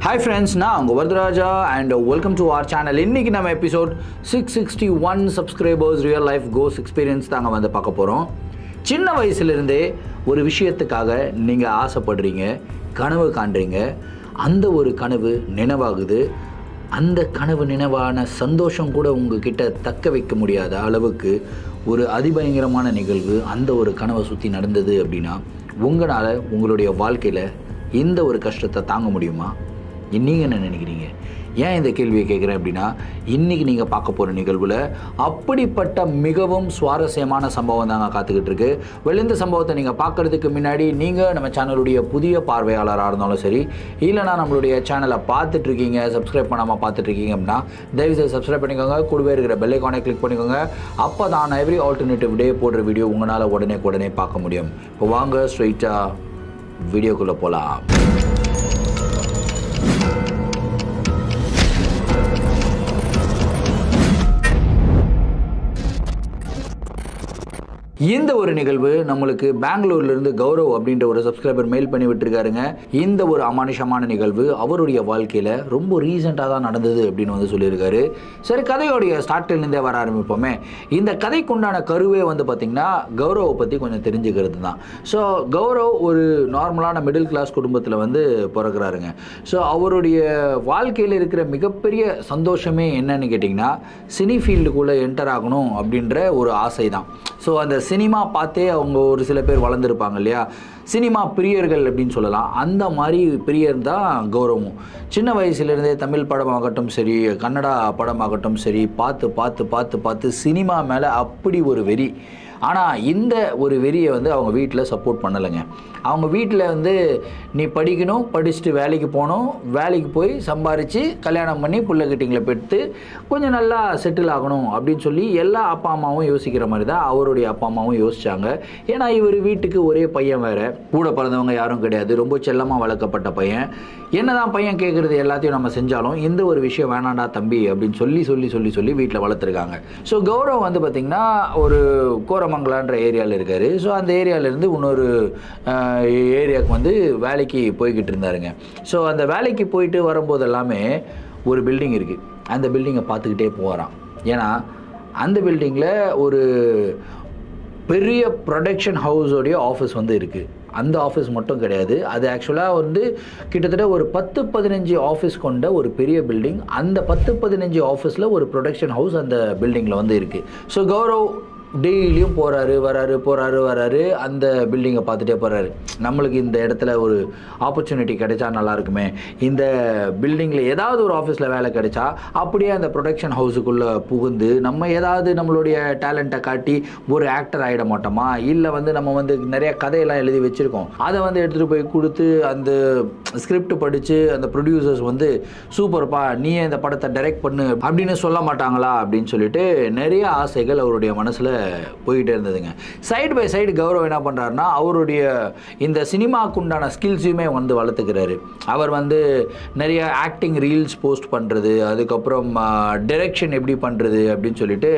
Hi friends, நான் உங்க Varadaraja and welcome to our channel. இன்னைக்கு நம்ம episode 661 subscribers real life ghost experience தாங்க வந்து பார்க்க போறோம். சின்ன வயசுலேருந்தே ஒரு விஷயத்துக்காக நீங்கள் ஆசைப்படுறீங்க, கனவு காண்றீங்க, அந்த ஒரு கனவு நினைவாகுது. அந்த கனவு நினைவான சந்தோஷம் கூட உங்ககிட்ட தக்க வைக்க முடியாத அளவுக்கு ஒரு அதிபயங்கரமான நிகழ்வு அந்த ஒரு கனவை சுற்றி நடந்தது அப்படின்னா உங்களால் உங்களுடைய வாழ்க்கையில் இந்த ஒரு கஷ்டத்தை தாங்க முடியுமா? நீங்கள் என்ன நினைக்கிறீங்க? ஏன் இந்த கேள்வியை கேட்குறேன் அப்படின்னா, இன்றைக்கி நீங்கள் பார்க்க போகிற நிகழ்வில் அப்படிப்பட்ட மிகவும் சுவாரஸ்யமான சம்பவம் தாங்க காத்துக்கிட்டு இருக்கு. இந்த சம்பவத்தை நீங்கள் பார்க்குறதுக்கு முன்னாடி நீங்கள் நம்ம சேனலுடைய புதிய பார்வையாளராக இருந்தாலும் சரி, இல்லைனா நம்மளுடைய சேனலை பார்த்துட்ருக்கீங்க, சப்ஸ்கிரைப் பண்ணாமல் பார்த்துட்ருக்கீங்க அப்படின்னா தயவுசெய்து சப்ஸ்கிரைப் பண்ணிக்கோங்க. கூடவே இருக்கிற பெல் ஐகானை கிளிக் பண்ணிக்கோங்க. அப்போ தான் எவ்ரி ஆல்டர்னேட்டிவ் டே போடுற வீடியோ உங்களால் உடனே பார்க்க முடியும். இப்போ வாங்க ஸ்ட்ரைட்டாக வீடியோக்குள்ளே போகலாம். இந்த ஒரு நிகழ்வு நம்மளுக்கு பெங்களூர்லேருந்து கௌரவ் அப்படின்ற ஒரு சப்ஸ்கிரைபர் மெயில் பண்ணி விட்டுருக்காருங்க. இந்த ஒரு அமானுஷமான நிகழ்வு அவருடைய வாழ்க்கையில் ரொம்ப ரீசெண்டாக தான் நடந்தது அப்படின்னு வந்து சொல்லியிருக்காரு. சரி, கதையோடைய ஸ்டார்டிங்லேருந்தே வர ஆரம்பிப்போமே. இந்த கதைக்குண்டான கருவே வந்து பார்த்திங்கன்னா கௌரவை பற்றி கொஞ்சம் தெரிஞ்சுக்கிறது தான். ஸோ கௌரவ் ஒரு நார்மலான மிடில் கிளாஸ் குடும்பத்தில் வந்து பிறகுறாருங்க. ஸோ அவருடைய வாழ்க்கையில் இருக்கிற மிகப்பெரிய சந்தோஷமே என்னன்னு கேட்டிங்கன்னா, சினி ஃபீல்டுக்குள்ளே என்டர் ஆகணும் அப்படின்ற ஒரு ஆசை தான். ஸோ அந்த சினிமா பார்த்தே அவங்க ஒரு சில பேர் வளர்ந்துருப்பாங்க இல்லையா, சினிமா பிரியர்கள் அப்படின்னு சொல்லலாம். அந்த மாதிரி பிரியர் தான் கௌரவமும். சின்ன வயசுலேருந்தே தமிழ் படமாகட்டும் சரி, கன்னடா படமாகட்டும் சரி, பார்த்து பார்த்து பார்த்து பார்த்து சினிமா மேலே அப்படி ஒரு வெறி. ஆனால் இந்த ஒரு வெறியை வந்து அவங்க வீட்டில் சப்போர்ட் பண்ணலைங்க. அவங்க வீட்டில் வந்து நீ படிக்கணும், படிச்சுட்டு வேலைக்கு போகணும், வேலைக்கு போய் சம்பாரித்து கல்யாணம் பண்ணி பிள்ளைகிட்டிங்களை பெற்று கொஞ்சம் நல்லா செட்டில் ஆகணும் அப்படின்னு சொல்லி எல்லா அப்பா அம்மாவும் யோசிக்கிற மாதிரி தான் அவருடைய அப்பா அம்மாவும் யோசித்தாங்க. ஏன்னா இவர் வீட்டுக்கு ஒரே பையன் வேறு, கூட பிறந்தவங்க யாரும் கிடையாது, ரொம்ப செல்லமாக வளர்க்கப்பட்ட பையன். என்னதான் பையன் கேட்குறது எல்லாத்தையும் நம்ம செஞ்சாலும் இந்த ஒரு விஷயம் வேணாண்டா தம்பி அப்படின்னு சொல்லி சொல்லி சொல்லி சொல்லி வீட்டில் வளர்த்துருக்காங்க. ஸோ கௌரவ் வந்து பார்த்திங்கன்னா ஒரு கோரமங்கலான்ற ஏரியாவில் இருக்கார். ஸோ அந்த ஏரியாவிலேருந்து இன்னொரு ஏரியாவுக்கு வந்து வேலைக்கு போய்கிட்டு இருந்தாருங்க. ஸோ அந்த வேலைக்கு போயிட்டு வரும்போது எல்லாமே ஒரு பில்டிங் இருக்குது, அந்த பில்டிங்கை பார்த்துக்கிட்டே போகிறான். ஏன்னா அந்த பில்டிங்கில் ஒரு பெரிய ப்ரொடக்ஷன் ஹவுஸோடைய ஆஃபீஸ் வந்து இருக்குது. அந்த ஆஃபீஸ் மட்டும் கிடையாது, அது ஆக்சுவலாக வந்து கிட்டத்தட்ட ஒரு 10-15 ஆஃபீஸ் கொண்ட ஒரு பெரிய பில்டிங். அந்த 10-15 ஆஃபீஸில் ஒரு ப்ரொடக்ஷன் ஹவுஸ் அந்த பில்டிங்கில் வந்து இருக்குது. ஸோ கௌரவ் டெய்லியும் வராரு, அந்த பில்டிங்கை பார்த்துட்டே போகிறாரு. நம்மளுக்கு இந்த இடத்துல ஒரு ஆப்பர்ச்சுனிட்டி கிடைச்சா நல்லாயிருக்குமே, இந்த பில்டிங்கில் ஏதாவது ஒரு ஆஃபீஸில் வேலை கிடைச்சா அப்படியே அந்த ப்ரொடக்ஷன் ஹவுஸுக்குள்ளே புகுந்து நம்ம ஏதாவது நம்மளுடைய டேலண்ட்டை காட்டி ஒரு ஆக்டர் ஆகிட மாட்டோமா? இல்லை வந்து நம்ம வந்து நிறைய கதையெல்லாம் எழுதி வச்சுருக்கோம், அதை வந்து எடுத்துகிட்டு போய் கொடுத்து அந்த ஸ்கிரிப்ட் படித்து அந்த ப்ரொடியூசர்ஸ் வந்து சூப்பர்ப்பா நீயே இந்த படத்தை டைரக்ட் பண்ணு அப்படின்னு சொல்ல மாட்டாங்களா அப்படின்னு சொல்லிட்டு நிறைய ஆசைகள் அவருடைய மனசில் போயிட்டே இருந்ததுங்க. சைடு பை சைடு கௌரவ் என்ன பண்ணுறாருன்னா அவருடைய இந்த சினிமாக்குண்டான ஸ்கில்ஸையுமே வந்து வளர்த்துக்கிறாரு. அவர் வந்து நிறைய ஆக்டிங் ரீல்ஸ் போஸ்ட் பண்ணுறது, அதுக்கப்புறம் டைரெக்ஷன் எப்படி பண்ணுறது அப்படின்னு சொல்லிட்டு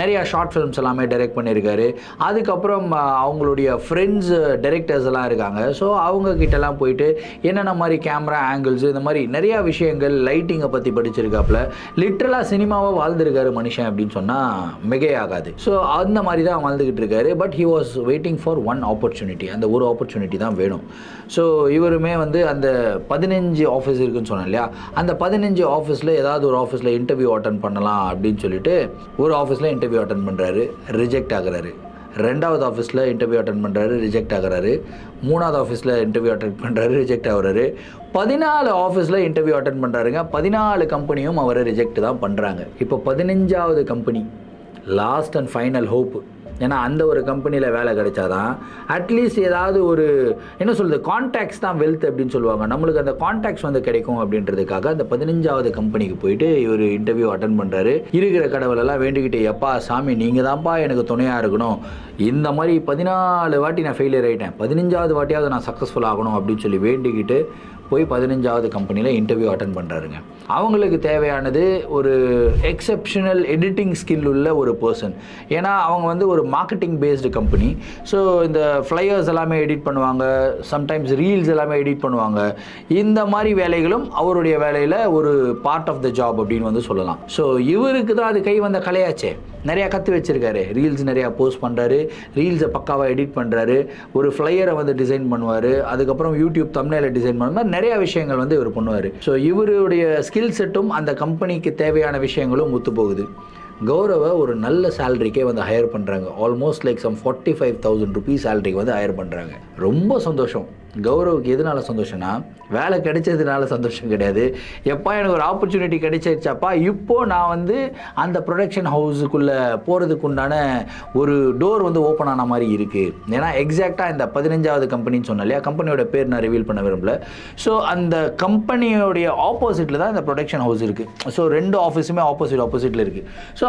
நிறையா ஷார்ட் ஃபிலிம்ஸ் எல்லாமே டைரக்ட் பண்ணியிருக்காரு. அதுக்கப்புறம் அவங்களுடைய ஃப்ரெண்ட்ஸ் டைரக்டர்ஸ் எல்லாம் இருக்காங்க. ஸோ அவங்கக்கிட்டலாம் போயிட்டு என்னென்ன மாதிரி கேமரா ஆங்கிள்ஸ், இந்த மாதிரி நிறையா விஷயங்கள், லைட்டிங்கை பற்றி படிச்சிருக்காப்புல. லிட்ரலாக சினிமாவை வாழ்ந்துருக்காரு மனுஷன் அப்படின்னு சொன்னால் மிகையாகாது. ஸோ அந்த மாதிரி தான் வாழ்ந்துக்கிட்டு இருக்காரு. But he was waiting for one opportunity. அந்த ஒரு ஆப்பர்ச்சுனிட்டி தான் வேணும். ஸோ இவருமே வந்து அந்த 15 ஆஃபீஸ் இருக்குதுன்னு சொன்னேன் இல்லையா, அந்த 15 ஆஃபீஸில் ஏதாவது ஒரு ஆஃபீஸில் இன்டர்வியூ அட்டன் பண்ணலாம் அப்படின்னு சொல்லிட்டு ஒரு ஆஃபீஸில் இன்டர்வியூ அட்டன் பண்ணுறாரு, ரிஜெக்ட் ஆகுறாரு. 2வது ஆஃபீஸில் இன்டர்வியூ அட்டன் பண்ணுறாரு, ரிஜெக்ட் ஆகுறாரு. 3வது ஆஃபீஸில் இன்டர்வியூ அட்டன் பண்ணுறாரு, ரிஜெக்ட் ஆகுறாரு. 14 ஆஃபீஸில் இன்டர்வியூ அட்டன் பண்ணுறாருங்க. 14 கம்பெனியும் அவரை ரிஜெக்ட் தான் பண்ணுறாங்க. இப்போ 15வது company last and final hope. ஏன்னா அந்த ஒரு கம்பெனியில் வேலை கிடைச்சாதான் அட்லீஸ்ட் ஏதாவது ஒரு என்ன சொல்கிறது, கான்டாக்ட்ஸ் தான் வெல்த் அப்படின்னு சொல்லுவாங்க, நம்மளுக்கு அந்த கான்டாக்ட்ஸ் வந்து கிடைக்கும் அப்படின்றதுக்காக அந்த 15வது கம்பெனிக்கு போயிட்டு இவர் இன்டர்வியூ அட்டன் பண்ணுறாரு. இருக்கிற கடவுளெல்லாம் வேண்டிக்கிட்டு, எப்பா சாமி நீங்கள் தான்ப்பா எனக்கு துணையாக இருக்கணும், இந்த மாதிரி 14 வாட்டி நான் ஃபெயிலியர் ஆகிட்டேன், 15வது வாட்டியாவது நான் சக்ஸஸ்ஃபுல் ஆகணும் அப்படின்னு சொல்லி வேண்டிக்கிட்டு போய் 15வது கம்பெனியில் இன்டர்வியூ அட்டன் பண்ணுறாருங்க. அவங்களுக்கு தேவையானது ஒரு எக்ஸப்ஷனல் எடிட்டிங் ஸ்கில் உள்ள ஒரு பர்சன். ஏன்னா அவங்க வந்து ஒரு மார்க்கெட்டிங் பேஸ்டு கம்பெனி. ஸோ இந்த ஃப்ளையர்ஸ் எல்லாமே எடிட் பண்ணுவாங்க, சம்டைம்ஸ் ரீல்ஸ் எல்லாமே எடிட் பண்ணுவாங்க. இந்த மாதிரி வேலைகளும் அவருடைய வேலையில் ஒரு பார்ட் ஆஃப் த ஜாப் அப்படின்னு வந்து சொல்லலாம். ஸோ இவருக்கு தான் அது கை வந்த கலையாச்சே. நிறையா கற்று வச்சிருக்காரு, ரீல்ஸ் நிறையா போஸ்ட் பண்ணுறாரு, ரீல்ஸை பக்காவாக எடிட் பண்ணுறாரு, ஒரு ஃப்ளையரை வந்து டிசைன் பண்ணுவார், அதுக்கப்புறம் யூடியூப் தம்ப்நெயிலை டிசைன் பண்ணுற மாதிரி நிறையா விஷயங்கள் வந்து இவர் பண்ணுவார். ஸோ இவருடைய ஸ்கில் செட்டும் அந்த கம்பெனிக்கு தேவையான விஷயங்களும் ஒத்து போகுது. கௌரவை ஒரு நல்ல சேலரிக்கே வந்து ஹையர் பண்ணுறாங்க. ஆல்மோஸ்ட் லைக் சம் 45,000 ருபீஸ் சேலரிக்கு வந்து ஹையர் பண்ணுறாங்க. ரொம்ப சந்தோஷம். கௌரவுக்கு எதனால சந்தோஷம்னா, வேலை கிடைச்சதுனால சந்தோஷம் கிடையாது. எப்போ எனக்கு ஒரு ஆப்பர்ச்சுனிட்டி கிடைச்சிருச்சாப்பா, இப்போது நான் வந்து அந்த ப்ரொடக்ஷன் ஹவுஸுக்குள்ளே போகிறதுக்கு உண்டான ஒரு டோர் வந்து ஓப்பன் ஆன மாதிரி இருக்குது. ஏன்னா எக்ஸாக்டாக இந்த 15வது கம்பெனின்னு சொன்னேன் இல்லையா, கம்பெனியோட பேர் நான் ரிவீல் பண்ண விரும்பல. ஸோ அந்த கம்பெனியோடைய ஆப்போசிட்டில் தான் இந்த ப்ரொடக்ஷன் ஹவுஸ் இருக்குது. ஸோ 2 ஆஃபீஸுமே ஆப்போசிட்டில் இருக்குது. ஸோ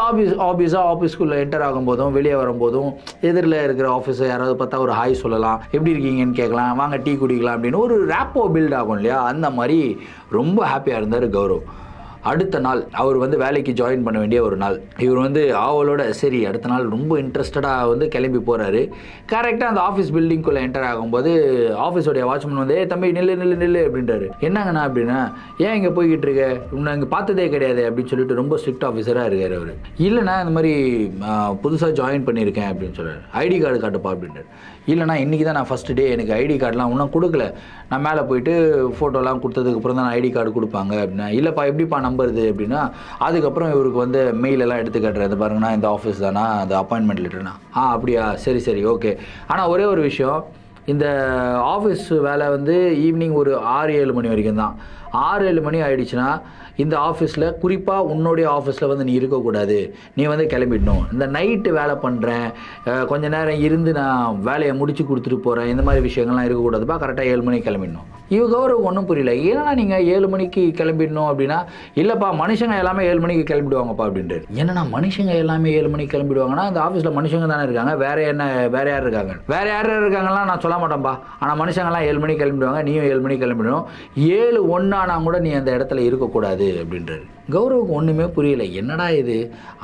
ஆப்வியஸாக ஆஃபீஸ்க்குள்ளே என்டர் ஆகும்போதும் வெளியே வரும்போதும் எதிரில் இருக்கிற ஆஃபீஸை யாராவது பார்த்தா ஒரு ஹாய் சொல்லலாம், எப்படி இருக்கீங்கன்னு கேட்கலாம், வாங்க டீ குடிக்கலாம் அப்படின்னு ஒரு ரேப்போ பில்ட் ஆகும் இல்லையா. அந்த மாதிரி ரொம்ப ஹாப்பியாக இருந்தார் கௌரவ். அடுத்த நாள் அவர் வந்து வேலைக்கு ஜாயின் பண்ண வேண்டிய ஒரு நாள். இவர் வந்து ஆவலோட சரி அடுத்த நாள் ரொம்ப இன்ட்ரெஸ்டடாக வந்து கிளம்பி போகிறாரு. கரெக்டாக அந்த ஆஃபீஸ் பில்டிங்குள்ளே என்டர் ஆகும்போது ஆஃபீஸோடைய வாட்ச்மேன் வந்து தம்பி நில்லு அப்படின்றாரு. என்னங்கண்ணா அப்படின்னா, ஏன் இங்கே போய்கிட்டு இருக்க, உன்னை இங்கே பார்த்ததே கிடையாது அப்படின்னு சொல்லிட்டு ரொம்ப ஸ்ட்ரிக்ட் ஆஃபீஸராக இருக்கார் அவர். இல்லைண்ணா இந்த மாதிரி புதுசாக ஜாயின் பண்ணியிருக்கேன் அப்படின்னு சொல்கிறார். ஐடி கார்டு காட்டுப்பா அப்படின்றார். இல்லைண்ணா இன்றைக்கி தான் நான் ஃபஸ்ட்டு டே, எனக்கு ஐடி கார்டெலாம் இன்னும் கொடுக்கல, நான் மேலே போயிட்டு ஃபோட்டோலாம் கொடுத்ததுக்கப்புறம் தான் நான் ஐடி கார்டு கொடுப்பாங்க அப்படின்னா. இல்லைப்பா எப்படிப்பா நம்பருது அப்படின்னா, அதுக்கப்புறம் இவருக்கு வந்து மெயிலெல்லாம் எடுத்து காட்டுறது, பாருங்கண்ணா இந்த ஆஃபீஸ் தானா, அந்த அப்பாயின்மெண்ட் லெட்டர்னா. அப்படியா சரி ஓகே. ஆனால் ஒரே ஒரு விஷயம், இந்த ஆஃபீஸ் வேலை வந்து ஈவினிங் ஒரு 6-7 மணி வரைக்கும் தான். 6-7 மணி ஆகிடுச்சுன்னா இந்த ஆஃபீஸில், குறிப்பாக உன்னுடைய ஆஃபீஸில் வந்து நீ இருக்கக்கூடாது, நீ வந்து கிளம்பிடணும். இந்த நைட்டு வேலை பண்ணுறேன், கொஞ்ச நேரம் இருந்து நான் வேலையை முடிச்சு கொடுத்துட்டு போகிறேன், இந்த மாதிரி விஷயங்கள்லாம் இருக்கக்கூடாதுப்பா, கரெக்டாக 7 மணிக்கு கிளம்பிடணும். கௌரவ் ஒன்றும் புரியல. ஏன்னா நீங்கள் 7 மணிக்கு கிளம்பிடணும் அப்படின்னா, இல்லைப்பா மனுஷங்க எல்லாமே 7 மணிக்கு கிளம்பிடுவாங்கப்பா அப்படின்ட்டு. என்னன்னா மனுஷங்க எல்லாமே 7 மணிக்கு கிளம்பிடுவாங்கன்னா, அந்த ஆஃபீஸில் மனுஷங்க தானே இருக்காங்க, வேற யார் இருக்காங்க, வேற யார் இருக்காங்கலாம் நான் சொல்ல மாட்டேன்ப்பா. ஆனால் மனுஷங்கள்லாம் 7 மணிக்கு கிளம்பிடுவாங்க, நீயும் 7 மணிக்கு கிளம்பிடணும். 7:01 ஆனால் கூட நீ அந்த இடத்துல இருக்கக்கூடாது அப்படின்றாரு. கௌரவுக்கு ஒன்றுமே புரியல. என்னடா இது,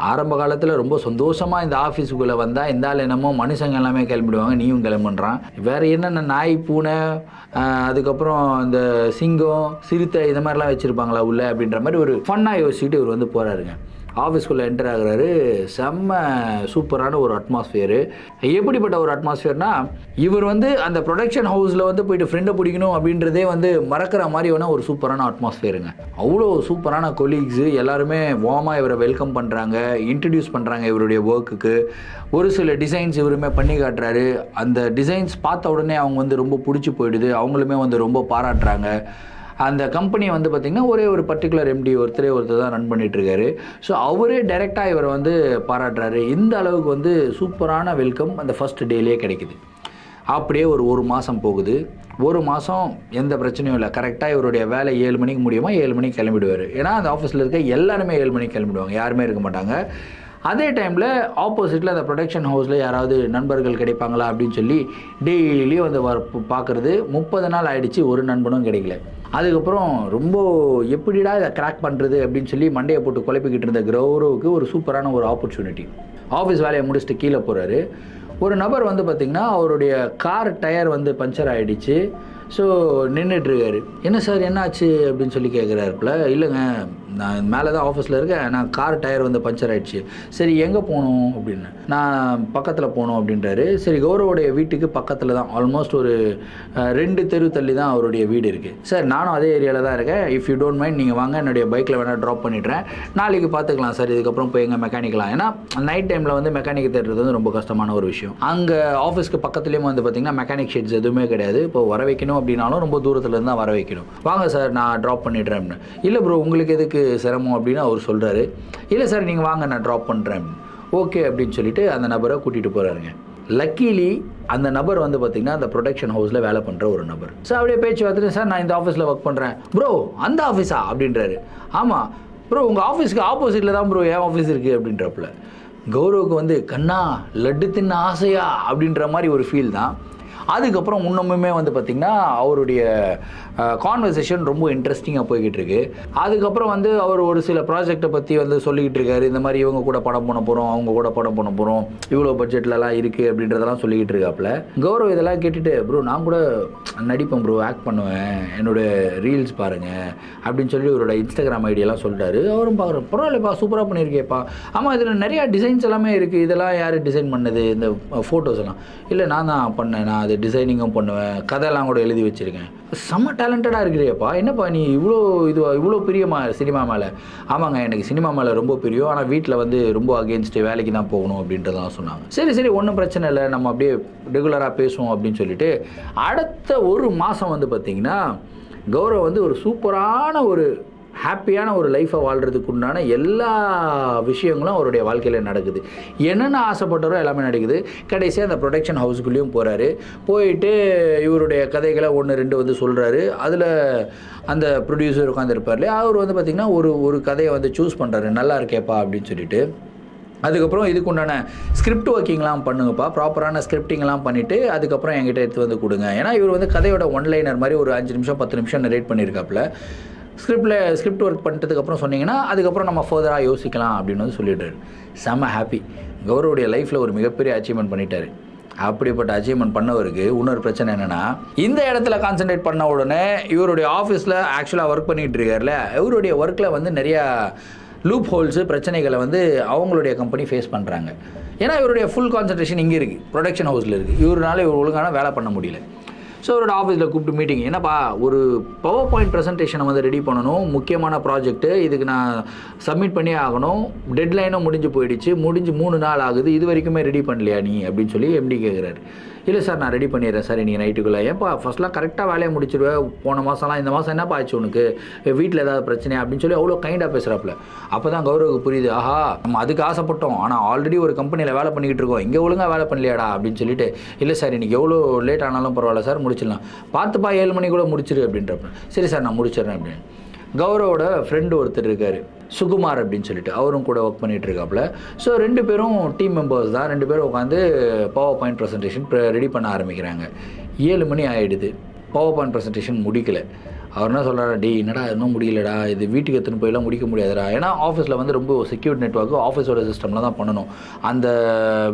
ஆரம்ப காலத்தில் ரொம்ப சந்தோஷமாக இந்த ஆஃபீஸுக்குள்ளே வந்தால் இந்த ஆள் என்னமோ மனுஷங்க எல்லாமே கிளம்பிடுவாங்க, நீயும் கிளம்புன்றான். வேறு என்னென்ன நாய் பூனை அதுக்கப்புறம் இந்த சிங்கம் சிறுத்தை இந்த மாதிரிலாம் வச்சுருப்பாங்களா உள்ள அப்படின்ற மாதிரி ஒரு ஃபன்னாக யோசிச்சுட்டு இவர் வந்து போகிறாருங்க. ஆஃபீஸ்குள்ளே என்டர் ஆகுறாரு. செம்ம சூப்பரான ஒரு அட்மாஸ்ஃபியரு. எப்படிப்பட்ட ஒரு அட்மாஸ்ஃபியர்னா, இவர் வந்து அந்த ப்ரொடக்ஷன் ஹவுஸில் வந்து போயிட்டு ஃப்ரெண்டை பிடிக்கணும் அப்படின்றதே வந்து மறக்கிற மாதிரியான ஒரு சூப்பரான அட்மாஸ்ஃபியருங்க. அவ்வளோ சூப்பரான கொலீக்ஸு எல்லாருமே வார்மாக இவரை வெல்கம் பண்ணுறாங்க, இன்ட்ரடியூஸ் பண்ணுறாங்க இவருடைய ஒர்க்குக்கு. ஒரு சில டிசைன்ஸ் இவருமே பண்ணி காட்டுறாரு. அந்த டிசைன்ஸ் பார்த்த உடனே அவங்க வந்து ரொம்ப பிடிச்சி போயிடுது, அவங்களுமே வந்து ரொம்ப பாராட்டுறாங்க. அந்த கம்பெனியை வந்து பார்த்திங்கன்னா ஒரே ஒரு பர்டிகுலர் எம்டி ஒருத்தர் தான் ரன் பண்ணிகிட்ருக்காரு. ஸோ அவரே டைரெக்டாக இவரை வந்து பாராட்டுறாரு. இந்த அளவுக்கு வந்து சூப்பரான வெல்கம் அந்த ஃபஸ்ட் டேலேயே கிடைக்குது. அப்படியே ஒரு மாதம் போகுது. 1 மாதம் எந்த பிரச்சனையும் இல்லை. கரெக்டாக இவருடைய வேலை 7 மணிக்கு முடியுமா 7 மணிக்கு கிளம்பிடுவார். ஏன்னா அந்த ஆஃபீஸில் இருக்க எல்லாருமே 7 மணிக்கு கிளம்பிடுவாங்க, யாருமே இருக்க மாட்டாங்க. அதே டைமில் ஆப்போசிட்டில் அந்த ப்ரொடக்ஷன் ஹவுஸில் யாராவது நண்பர்கள் கிடைப்பாங்களா அப்படின்னு சொல்லி டெய்லியும் வந்து பார்க்குறது. 30 நாள் ஆகிடுச்சு, ஒரு நண்பனும் கிடைக்கல. அதுக்கப்புறம் ரொம்ப எப்படிடா இதை கிராக் பண்ணுறது அப்படின்னு சொல்லி மண்டையை போட்டு குழப்பிக்கிட்டு இருந்த கௌரவுக்கு ஒரு சூப்பரான ஒரு ஆப்பர்ச்சுனிட்டி. ஆஃபீஸ் வேலையை முடிச்சுட்டு கீழே போகிறாரு. ஒரு நபர் வந்து பார்த்திங்கன்னா அவருடைய கார் டயர் வந்து பஞ்சர் ஆகிடுச்சு. ஸோ நின்றுட்டுருக்காரு. என்ன சார் என்னாச்சு அப்படின்னு சொல்லி கேட்குறாருப்புல. இல்லைங்க நான் மேலே தான் ஆஃபீஸில் இருக்கேன், நான் கார் டயர் வந்து பஞ்சர் ஆகிடுச்சு. சரி எங்கே போகணும் அப்படின்னு. நான் பக்கத்தில் போகணும் அப்படின்றாரு. சரி கௌரவோடைய வீட்டுக்கு பக்கத்தில் தான், ஆல்மோஸ்ட் ஒரு 2 தெரு தள்ளி தான் அவருடைய வீடு இருக்குது. சார் நானும் அதே ஏரியாவில் தான் இருக்கேன், இஃப் யூ டோன்ட் மைண்ட் நீங்கள் வாங்க, என்னுடைய பைக்கில் வேணால் ட்ராப் பண்ணிடுறேன், நாளைக்கு பார்த்துக்கலாம் சார், இதுக்கப்புறம் போய் எங்கே மெக்கானிக்கலாம். ஏன்னா நைட் டைமில் வந்து மெக்கானிக் தேடுறது வந்து ரொம்ப கஷ்டமான ஒரு விஷயம். அங்கே ஆஃபீஸ்க்கு பக்கத்துலேயும் வந்து பார்த்திங்கன்னா மெக்கானிக் ஷெட்ஸ் எதுவுமே கிடையாது. இப்போ வர வைக்கணும் அப்படின்னாலும் ரொம்ப தூரத்துலேருந்து தான் வர வைக்கணும். வாங்க சார் நான் ட்ராப் பண்ணிடுறேன். இல்லை ப்ரோ உங்களுக்கு எதுக்கு சிரமம் அப்படின்னு அவர் சொல்கிறாரு. இல்லை சார் நீங்கள் வாங்க நான் ட்ராப் பண்ணுறேன். ஓகே அப்படின்னு சொல்லிட்டு அந்த நபரை கூட்டிகிட்டு போகிறாருங்க. லக்கீலி அந்த நபர் வந்து பார்த்திங்கன்னா அந்த ப்ரொடக்ஷன் ஹவுஸில் வேலை பண்ணுற ஒரு நபர். சார் அப்படியே பேச்சு பார்த்துட்டு, சார் நான் இந்த ஆஃபீஸில் ஒர்க் பண்ணுறேன். ப்ரோ அந்த ஆஃபீஸா அப்படின்றாரு. ஆமாம் ப்ரோ உங்கள் ஆஃபீஸ்க்கு ஆப்போசிட்டில் தான் ப்ரோ என் ஆஃபீஸ் இருக்குது அப்படின்றப்பல கௌரவுக்கு வந்து கண்ணா லட்டு தின்ன ஆசையா அப்படின்ற மாதிரி ஒரு ஃபீல் தான். அதுக்கப்புறம் இன்னமுமே வந்து பார்த்திங்கன்னா அவருடைய கான்வர்சேஷன் ரொம்ப இன்ட்ரெஸ்டிங்காக போய்கிட்டு இருக்கு. அதுக்கப்புறம் வந்து அவர் ஒரு சில ப்ராஜெக்டை பற்றி வந்து சொல்லிக்கிட்டு இருக்காரு. இந்த மாதிரி இவங்க கூட படம் பண்ண போகிறோம், அவங்க கூட படம் பண்ண போகிறோம், இவ்வளோ பட்ஜெட்லலாம் இருக்குது அப்படின்றதெல்லாம் சொல்லிக்கிட்டு இருக்காப்புல. கௌரவ் இதெல்லாம் கேட்டுட்டு ப்ரோ நான் கூட நடிப்பேன் ப்ரோ, ஆக்ட் பண்ணுவேன், என்னோடய ரீல்ஸ் பாருங்கள் அப்படின்னு சொல்லி இவரோட இன்ஸ்டாகிராம் ஐடியெல்லாம் சொல்லிட்டாரு. அவரும் பார்க்குறேன் பரவாயில்லப்பா சூப்பராக பண்ணியிருக்கேப்பா, ஆமாம் இதில் நிறையா டிசைன்ஸ் எல்லாமே இருக்குது, இதெல்லாம் யார் டிசைன் பண்ணது இந்த ஃபோட்டோஸ் எல்லாம்? இல்லை நான் தான் பண்ணேன், நான் அது டிசைனிங்கும் பண்ணுவேன், கதையெல்லாம் கூட எழுதி வச்சுருக்கேன். செம்ம டேலண்டடாக இருக்கிறியப்பா, என்னப்பா நீ இவ்வளோ பிரியமா சினிமா மேலே? ஆமாங்க எனக்கு சினிமா மேலே ரொம்ப பிரியம், ஆனால் வீட்டில் வந்து ரொம்ப அகேன்ஸ்ட்டு வேலைக்கு தான் போகணும் அப்படின்றதான் சொன்னாங்க. சரி ஒன்றும் பிரச்சனை இல்லை, நம்ம அப்படியே ரெகுலராக பேசுவோம் அப்படின்னு சொல்லிட்டு அடுத்த ஒரு மாதம் வந்து பார்த்திங்கன்னா கௌரவ் வந்து ஒரு சூப்பரான ஒரு ஹாப்பியான ஒரு லைஃப்பை வாழ்கிறதுக்கு உண்டான எல்லா விஷயங்களும் அவருடைய வாழ்க்கையில் நடக்குது. என்னென்ன ஆசைப்பட்டாரோ எல்லாமே நடக்குது. கடைசியாக அந்த ப்ரொடக்ஷன் ஹவுஸுக்குள்ளேயும் போகிறாரு. போயிட்டு இவருடைய கதைகளை 1-2 வந்து சொல்கிறாரு. அதில் அந்த ப்ரொடியூசர் உட்காந்துருப்பார் இல்லையா, அவர் வந்து பார்த்திங்கன்னா ஒரு கதையை வந்து சூஸ் பண்ணுறாரு, நல்லா இருக்கேப்பா அப்படின்னு சொல்லிட்டு. அதுக்கப்புறம் இதுக்கு உண்டான ஸ்கிரிப்ட் ஒர்க்கிங்லாம் பண்ணுங்கப்பா, ப்ராப்பரான ஸ்கிரிப்டிங்லாம் பண்ணிவிட்டு அதுக்கப்புறம் என்கிட்ட எடுத்து வந்து கொடுங்க. ஏன்னா இவர் வந்து கதையோட ஒன்லைனர் மாதிரி ஒரு 5 நிமிஷம் 10 நிமிஷம் நரேட் பண்ணியிருக்காப்புல. ஸ்கிரிப்ட் ஒர்க் பண்ணிட்டதுக்கப்புறம் சொன்னீங்கன்னா அதுக்கப்புறம் நம்ம ஃபர்தராக யோசிக்கலாம் அப்படின்னு வந்து சொல்லிடுறாரு. செம்ம ஹாப்பி. கௌரவுடைய லைஃப்பில் ஒரு மிகப்பெரிய அச்சீவ்மெண்ட் பண்ணிட்டார். அப்படிப்பட்ட அச்சீவ்மெண்ட் பண்ணவருக்கு இன்னொரு பிரச்சனை என்னென்னா, இந்த இடத்துல கான்சன்ட்ரேட் பண்ண உடனே இவருடைய ஆஃபீஸில் ஆக்சுவலாக ஒர்க் பண்ணிகிட்டு இருக்கார்ல, இவருடைய ஒர்க்கில் வந்து நிறையா லூப் ஹோல்ஸு பிரச்சனைகளை வந்து அவங்களுடைய கம்பெனி ஃபேஸ் பண்ணுறாங்க. ஏன்னா இவருடைய ஃபுல் கான்சன்ட்ரேஷன் இங்கே இருக்குது, ப்ரொடக்ஷன் ஹவுஸில் இருக்குது. இவரால் இவர் ஒழுங்கான வேலை பண்ண முடியல. ஸோ அவரோட ஆஃபீஸில் கூப்பிட்டு மீட்டிங், என்னப்பா ஒரு பவர் பாயிண்ட் ப்ரெசன்டேஷனை வந்து ரெடி பண்ணணும், முக்கியமான ப்ராஜெக்ட்டு, இதுக்கு நான் சப்மிட் பண்ணியே ஆகணும், டெட்லைனும் முடிஞ்சு போயிடுச்சு, முடிஞ்சு 3 நாள் ஆகுது, இது வரைக்குமே ரெடி பண்ணலையா நீ அப்படின்னு சொல்லி எம்டி கேட்குறாரு. இல்லை சார் நான் ரெடி பண்ணிடுறேன் சார் இன்றைக்கி நைட்டுக்குள்ளே. ஏன்ப்பா ஃபஸ்ட்லாம் கரெக்டாக வேலையை முடிச்சிடுவேன், போன மாதம்லாம் இந்த மாதம் என்னப்பா ஆச்சு உனக்கு, வீட்டில் ஏதாவது பிரச்சனையா அப்படின்னு சொல்லி அவ்வளோ கைண்டாக பேசுகிறாப்புல. அப்போ தான் கௌரவுக்கு புரியுது, ஆஹா நம்ம அதுக்கு ஆசைப்பட்டோம், ஆனால் ஆல்ரெடி ஒரு கம்பெனியில் வேலை பண்ணிக்கிட்டு இருக்கோம், இங்கே ஒழுங்காக வேலை பண்ணலையாடா அப்படின்னு சொல்லிட்டு. இல்லை சார் இன்றைக்கி எவ்வளோ லேட் ஆனாலும் பரவாயில்ல சார் முடிச்சிடலாம், பார்த்துப்பா 7 மணிக்குள்ளே முடிச்சிரு அப்படின்றப்ப. சரி சார் நான் முடிச்சிடுறேன் அப்படின்னு. கௌரவோட ஃப்ரெண்டு ஒருத்தர் இருக்கார் சுகுமார் அப்படின்னு சொல்லிட்டு, அவரும் கூட ஒர்க் பண்ணிகிட்டு இருக்காப்புல. ஸோ 2 பேரும் டீம் மெம்பர்ஸ் தான். 2 பேரும் உட்காந்து பவர் பாயிண்ட் ப்ரெசன்டேஷன் ரெடி பண்ண ஆரம்பிக்கிறாங்க. 7 மணி ஆகிடுது, பவர் பாயிண்ட் ப்ரெசன்டேஷன் முடிக்கலை. அவர் என்ன சொல்கிறாரா, டே என்னடா இன்னும் முடியலடா, இது வீட்டுக்கு எடுத்துன்னு போயெல்லாம் முடிக்க முடியாதுடா. ஏன்னா ஆஃபீஸில் வந்து ரொம்ப செக்யூர் நெட்வொர்க்கு ஆஃபீஸோட சிஸ்டமில் தான் பண்ணணும். அந்த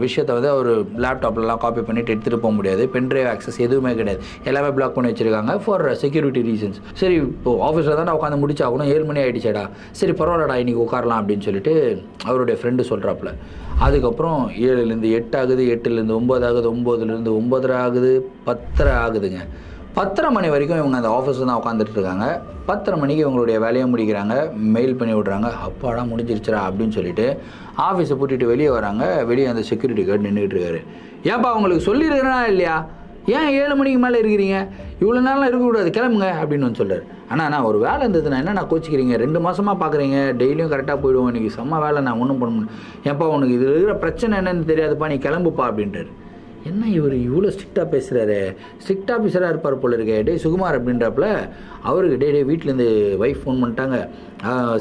விஷயத்தை வந்து அவர் லேப்டாப்லலாம் காப்பி பண்ணிவிட்டு எடுத்துகிட்டு போக முடியாது, பென்ட்ரைவ் ஆக்சஸ் எதுவுமே கிடையாது, எல்லாமே பிளாக் பண்ணி வச்சுருக்காங்க ஃபார் செக்யூரிட்டி ரீசன்ஸ். சரி இப்போது ஆஃபீஸில் தான் உட்காந்து முடிச்சாகணும், 7 மணி ஆகிடுச்சேடா, சரி பரவாயில்லடா இன்றைக்கி உட்காரலாம் அப்படின்னு சொல்லிட்டு அவருடைய ஃப்ரெண்டு சொல்கிறாப்புல. அதுக்கப்புறம் 7லேருந்து 8 ஆகுது, 8லேருந்து 9 ஆகுது, 9லேருந்து 9:30 ஆகுது, 10:30 ஆகுதுங்க. 10:30 மணி வரைக்கும் இவங்க அந்த ஆஃபீஸில் தான் உட்காந்துட்டு இருக்காங்க. 10:30 மணிக்கு இவங்களுடைய வேலையை முடிக்கிறாங்க, மெயில் பண்ணி விட்றாங்க, அப்பாடா முடிஞ்சிருச்சுரா அப்படின்னு சொல்லிட்டு ஆஃபீஸை பூட்டிட்டு வெளியே வராங்க. வெளியே அந்த செக்யூரிட்டி கார்டு நின்றுட்டு இருக்காரு. ஏன்ப்பா உங்களுக்கு சொல்லியிருக்கிறேனா இல்லையா, ஏன் 7 மணிக்கு மேலே இருக்கிறீங்க, இவ்வளோ நேரம் இருக்கக்கூடாது, கிளம்புங்க அப்படின்னு வந்து சொல்கிறார். ஆனால் ஒரு வேலை இருந்ததுன்னா என்ன நான் கோச்சிக்கிறீங்க, 2 மாதமாக பார்க்குறீங்க, டெய்லியும் கரெக்டாக போயிடுவோம், இன்றைக்கி செம்ம வேலை, நான் ஒன்றும் பண்ண முடியும், ஏன்ப்பா உனக்கு இதில் இருக்கிற பிரச்சனை என்னன்னு தெரியாதுப்பா, நீ கிளம்புப்பா அப்படின்றார். என்ன இவர் இவ்வளோ ஸ்ட்ரிக்டாக பேசுகிறாரு, ஸ்ட்ரிக்ட் ஆஃபீஸராக இருப்பார் போல இருக்கே, டே சுகுமார் அப்படின்றப்பல அவருக்கு டே வீட்டிலேருந்து ஒய்ஃப் ஃபோன் பண்ணிட்டாங்க,